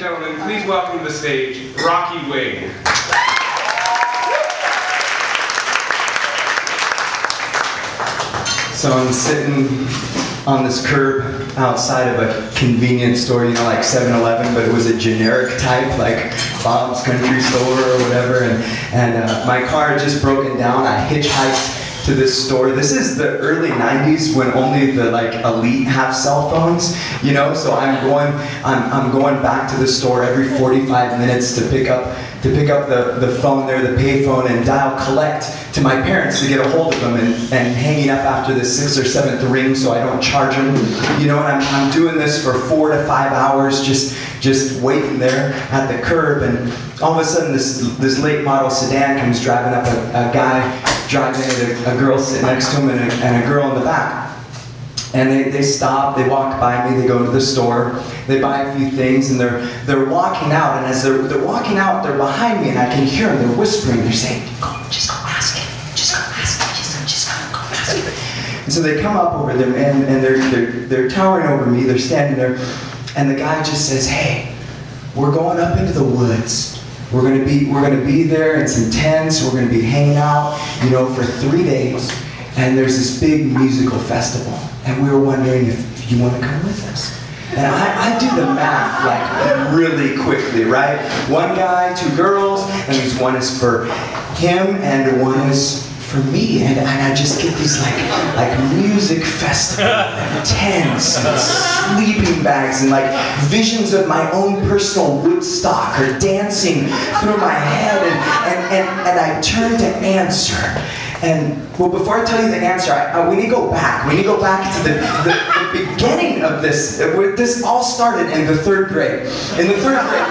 gentlemen, please welcome to the stage, Rocky Wing. So I'm sitting on this curb outside of a convenience store, you know, like 7-Eleven, but it was a generic type, like Bob's Country Store or whatever, and my car had just broken down. I hitchhiked to this store. This is the early 90s when only the like elite have cell phones, you know, so I'm going back to the store every 45 minutes to pick up the phone there, the pay phone, and dial collect to my parents to get a hold of them, and hanging up after the 6th or 7th ring so I don't charge them, you know, and I'm doing this for 4 to 5 hours just waiting there at the curb, and all of a sudden this late model sedan comes driving up, a guy driving in, a girl sitting next to him and a girl in the back. And they stop, they walk by me, they go to the store, they buy a few things, and they're walking out, and as they're walking out, they're behind me, and I can hear them, they're whispering, they're saying, just go ask him, just go ask him, just go ask him. And so they come up over them, and they're towering over me, they're standing there, and the guy just says, hey, we're going up into the woods. We're gonna be there in some tents, we're gonna be hanging out, you know, for 3 days, and there's this big musical festival. And we were wondering if you want to come with us. And I do the math like really quickly, right? One guy, 2 girls, and one is for him and one is for me. And I just get these like music festival and tents and sleeping bags and like visions of my own personal Woodstock are dancing through my head, and I turn to answer. And, well, before I tell you the answer, we need to go back. We need to go back to the beginning of this. This all started in the 3rd grade. In the 3rd grade,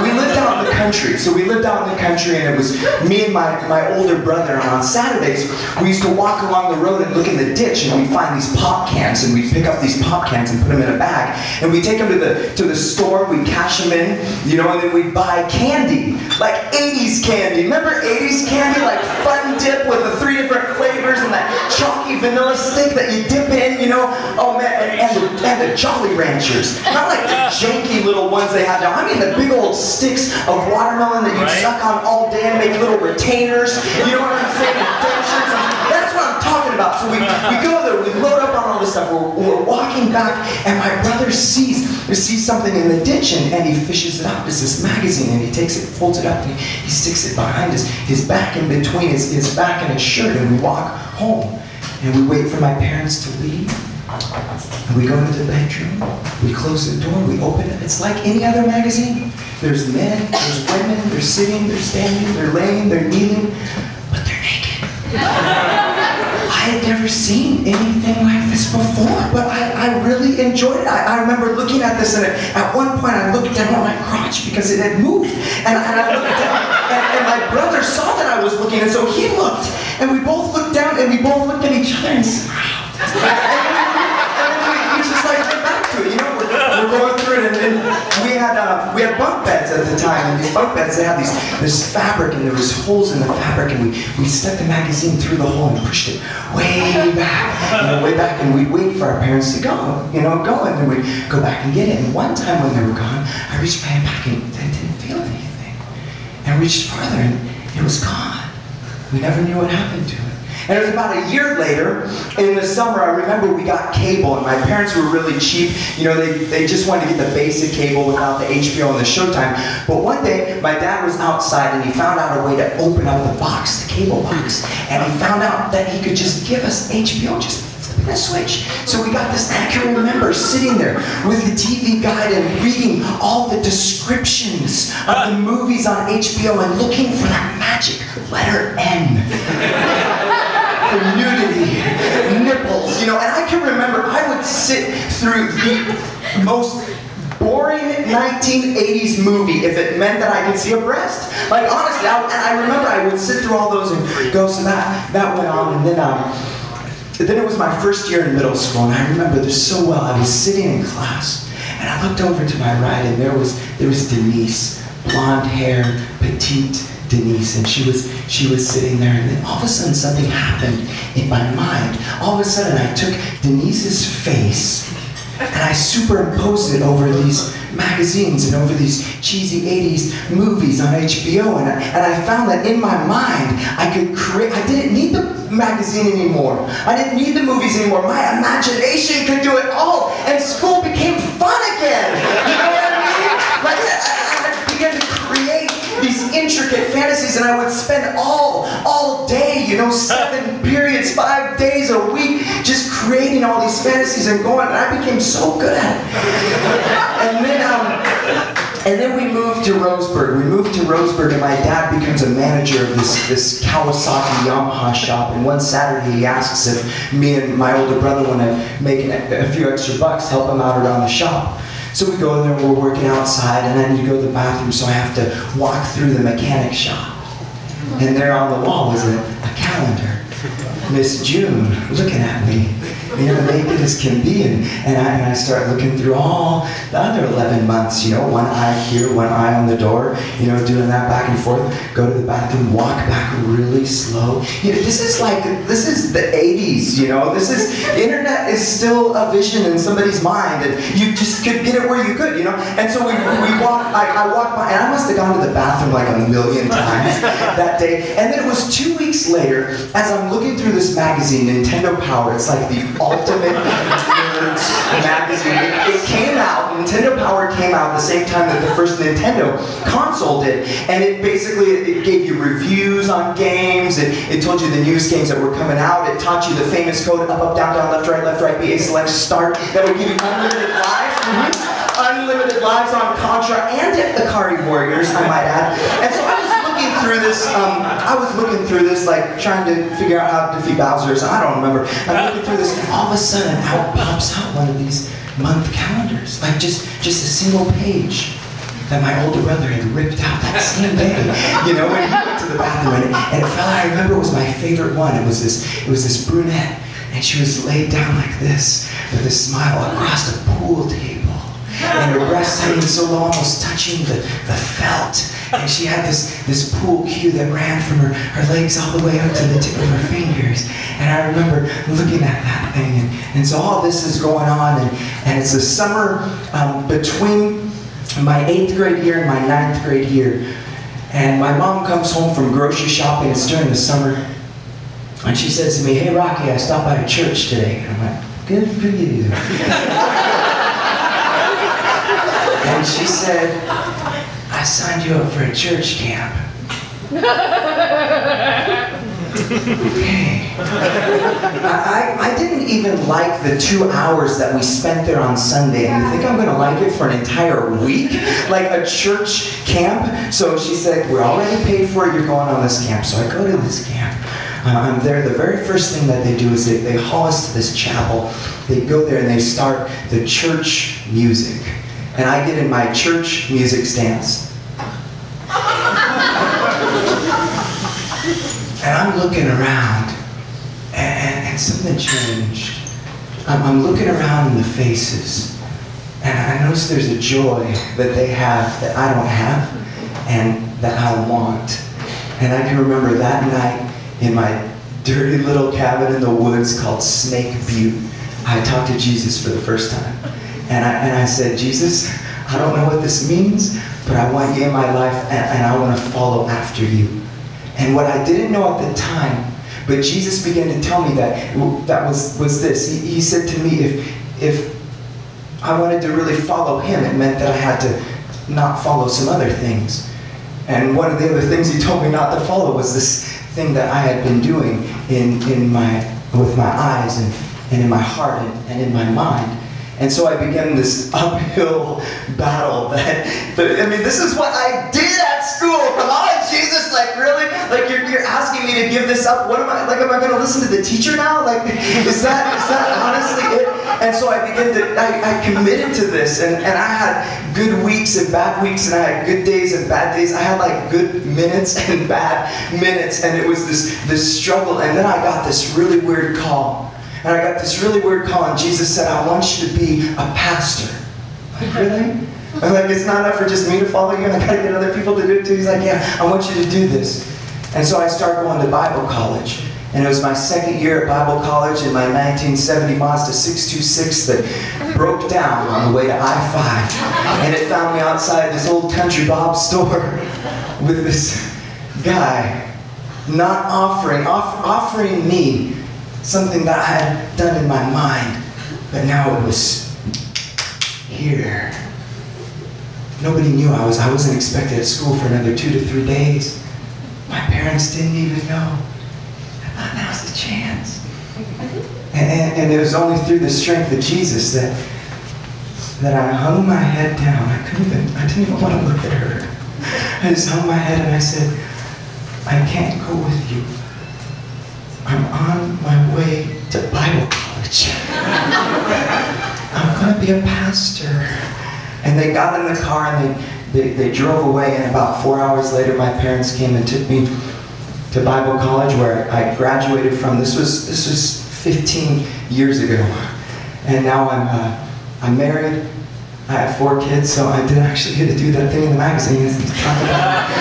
we lived out in the country. So we lived out in the country, and it was me and my older brother. And on Saturdays, we used to walk along the road and look in the ditch, and we'd find these pop cans, and we'd pick up these pop cans and put them in a bag. And we'd take them to the store, we'd cash them in, you know, and then we'd buy candy, like 80s candy. Remember 80s candy? Like Fun Dip with the 3 different flavors and that chalky vanilla stick that you dip in, you know? Oh man, and the Jolly Ranchers. Not like the janky little ones they have now. I mean the big old sticks of watermelon that you suck on all day and make little retainers. You know what I'm saying? That's what I'm talking about. So we go there, we load up on all this stuff. We're walking back, and my brother sees something in the ditch, and he fishes it out. It's this magazine, and he takes it, folds it up, and he sticks it behind his back, in between his back and his shirt, and we walk home. And we wait for my parents to leave. And we go into the bedroom, we close the door, we open it. It's like any other magazine. There's men, there's women, they're sitting, they're standing, they're laying, they're kneeling, but they're naked. I had never seen anything like this before, but I really enjoyed it. I remember looking at this, and at one point I looked down at my crotch because it had moved. And I looked down, and my brother saw that I was looking, and so he looked, and we both looked down, and we both looked at each other and smiled. And then we just like went back to it, you know, we're going through it, and we had bunk beds at the time, and these bunk beds, they had this fabric, and there was holes in the fabric, and we stuck the magazine through the hole and pushed it way back, and we'd wait for our parents to go, you know, and then we'd go back and get it. And one time when they were gone, I reached my hand back and I didn't feel anything. And I reached farther, and it was gone. We never knew what happened to it. And it was about a year later, in the summer, I remember we got cable, and my parents were really cheap. You know, they just wanted to get the basic cable without the HBO and the Showtime. But one day, my dad was outside, and he found out a way to open up the box, the cable box. And he found out that he could just give us HBO, just flipping a switch. So we got this, and I can remember sitting there with the TV guide and reading all the descriptions of the movies on HBO and looking for that magic letter N. For nudity, nipples, you know, and I can remember I would sit through the most boring 1980s movie if it meant that I could see a breast. Like honestly, I remember I would sit through all those and go, so that went on, and then it was my first year in middle school, and I remember this so well. I was sitting in class, and I looked over to my right, and there was Denise, blonde hair, petite Denise, and she was sitting there, and then all of a sudden something happened in my mind. All of a sudden I took Denise's face and I superimposed it over these magazines and over these cheesy 80s movies on HBO, and I found that in my mind, I didn't need the magazine anymore. I didn't need the movies anymore. My imagination could do it all, and school became fun again. You know what I mean? Like, I began to create these intricate fantasies, and I would spend all day, 7 periods, 5 days a week, just creating all these fantasies and going, and I became so good at it. And then we moved to Roseburg. We moved to Roseburg, and my dad becomes a manager of this Kawasaki Yamaha shop. And one Saturday, he asks if me and my older brother want to make a few extra bucks, help him out around the shop. So we go there, we're working outside, and I need to go to the bathroom, so I have to walk through the mechanic shop. And there on the wall was a calendar. Miss June looking at me, naked as can be, and I start looking through all the other 11 months, one eye here, one eye on the door, doing that back and forth, go to the bathroom, walk back really slow. This is the 80s, the internet is still a vision in somebody's mind, and you just could get it where you could, and so I walked by, and I must have gone to the bathroom like a million times that day, and then it was 2 weeks later, as I'm looking through this magazine, Nintendo Power, it's like the ultimate nerds magazine. It came out, Nintendo Power came out the same time that the first Nintendo console did, and it gave you reviews on games, it told you the newest games that were coming out, it taught you the famous code up, down, left, right, BA, select, start, that would give you unlimited lives, unlimited lives on Contra and the Ikari Warriors, I might add. And so I was looking through this, like trying to figure out how to defeat Bowser. I don't remember. I'm looking through this, and all of a sudden, out pops out one of these month calendars, like just a single page that my older brother had ripped out that same day. When he went to the bathroom, and it fell out. I remember it was my favorite one. It was this brunette, and she was laid down like this with a smile across a pool table. And her breasts hanging so low, almost touching the felt. And she had this pool cue that ran from her legs all the way up to the tip of her fingers. And I remember looking at that thing. And so all this is going on. And it's the summer between my 8th grade year and my 9th grade year. And my mom comes home from grocery shopping. It's during the summer. And she says to me, "Hey, Rocky, I stopped by a church today." And I'm like, "Good for you." And she said, "I signed you up for a church camp." Okay. I didn't even like the 2 hours that we spent there on Sunday. And you think I'm going to like it for an entire week? Like a church camp? So she said, "We're already paid for it. You're going on this camp." So I go to this camp. I'm there. The very first thing that they do is they haul us to this chapel. They go there and they start the church music. And I get in my church music stance. And I'm looking around, and something changed. I'm looking around in the faces, and I notice there's a joy that they have that I don't have, and that I want. And I can remember that night in my dirty little cabin in the woods called Snake Butte, I talked to Jesus for the first time. And I said, "Jesus, I don't know what this means, but I want you in my life, and I want to follow after you." And what I didn't know at the time, but Jesus began to tell me that was this. He said to me, if I wanted to really follow him, it meant that I had to not follow some other things. And one of the other things he told me not to follow was this thing that I had been doing with my eyes and in my heart and in my mind. And so I began this uphill battle this is what I did at school. Come on, Jesus, really? You're asking me to give this up? What am I going to listen to the teacher now? Is that honestly it? And so I committed to this, and I had good weeks and bad weeks, and I had good days and bad days. I had good minutes and bad minutes, and it was this struggle. And then I got this really weird call. And Jesus said, "I want you to be a pastor." Really? I'm it's not enough for just me to follow you, I gotta get other people to do it too. He's like, "Yeah, I want you to do this." And so I started going to Bible college. And it was my second year at Bible college in my 1970 Mazda 626 that broke down on the way to I-5. And it found me outside this old Country Bob store with this guy not offering me something that I had done in my mind, but now it was here. Nobody knew I wasn't expected at school for another 2 to 3 days. My parents didn't even know. I thought, now's the chance. And it was only through the strength of Jesus that I hung my head down. I didn't even want to look at her. I just hung my head and I said, I can't go with you. I'm on my way to Bible college. I'm going to be a pastor. And they got in the car and they drove away, and about 4 hours later my parents came and took me to Bible college where I graduated from. This was 15 years ago. And now I'm married. I have 4 kids, so I didn't actually get to do that thing in the magazine to talk about it.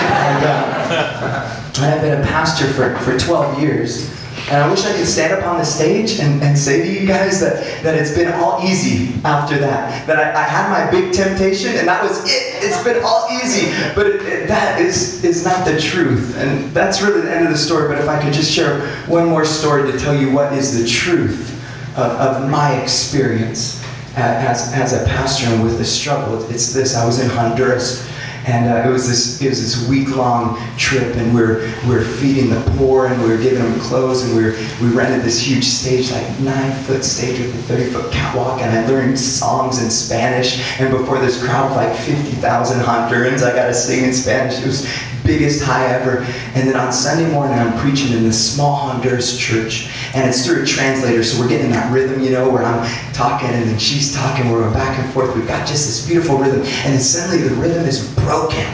And I've been a pastor for 12 years. And I wish I could stand up on the stage and say to you guys that it's been all easy after that. That I had my big temptation and that was it. It's been all easy. But that is not the truth. And that's really the end of the story. But if I could just share one more story to tell you what is the truth of my experience as a pastor and with the struggle. It's this. I was in Honduras. And it was this week-long trip, and we're feeding the poor, and we were giving them clothes, and we rented this huge stage, like 9-foot stage with a 30-foot catwalk, and I learned songs in Spanish. And before this crowd of like 50,000 Hondurans, I got to sing in Spanish. It was biggest high ever. And then on Sunday morning, I'm preaching in this small Honduras church, and it's through a translator, so we're getting that rhythm, you know, where I'm talking and then she's talking, we're going back and forth. We've got just this beautiful rhythm, and then suddenly the rhythm is broken,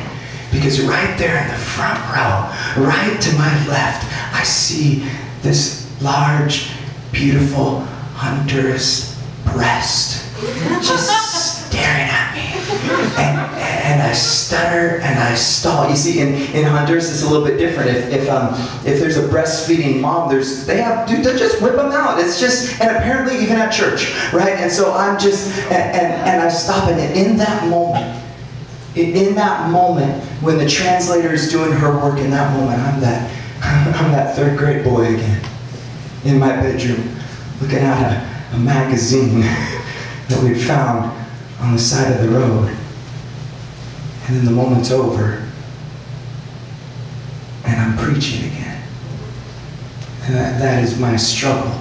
because right there in the front row, right to my left, I see this large, beautiful Honduras breast just staring at me. And I stutter and I stall. You see, in Honduras it's a little bit different. If there's a breastfeeding mom, they just whip them out. It's just, and apparently even at church, right? And so I'm just, and I stop, and in that moment, when the translator is doing her work, in that moment, I'm that 3rd grade boy again, in my bedroom, looking at a magazine that we'd found on the side of the road. And then the moment's over, and I'm preaching again. And that is my struggle.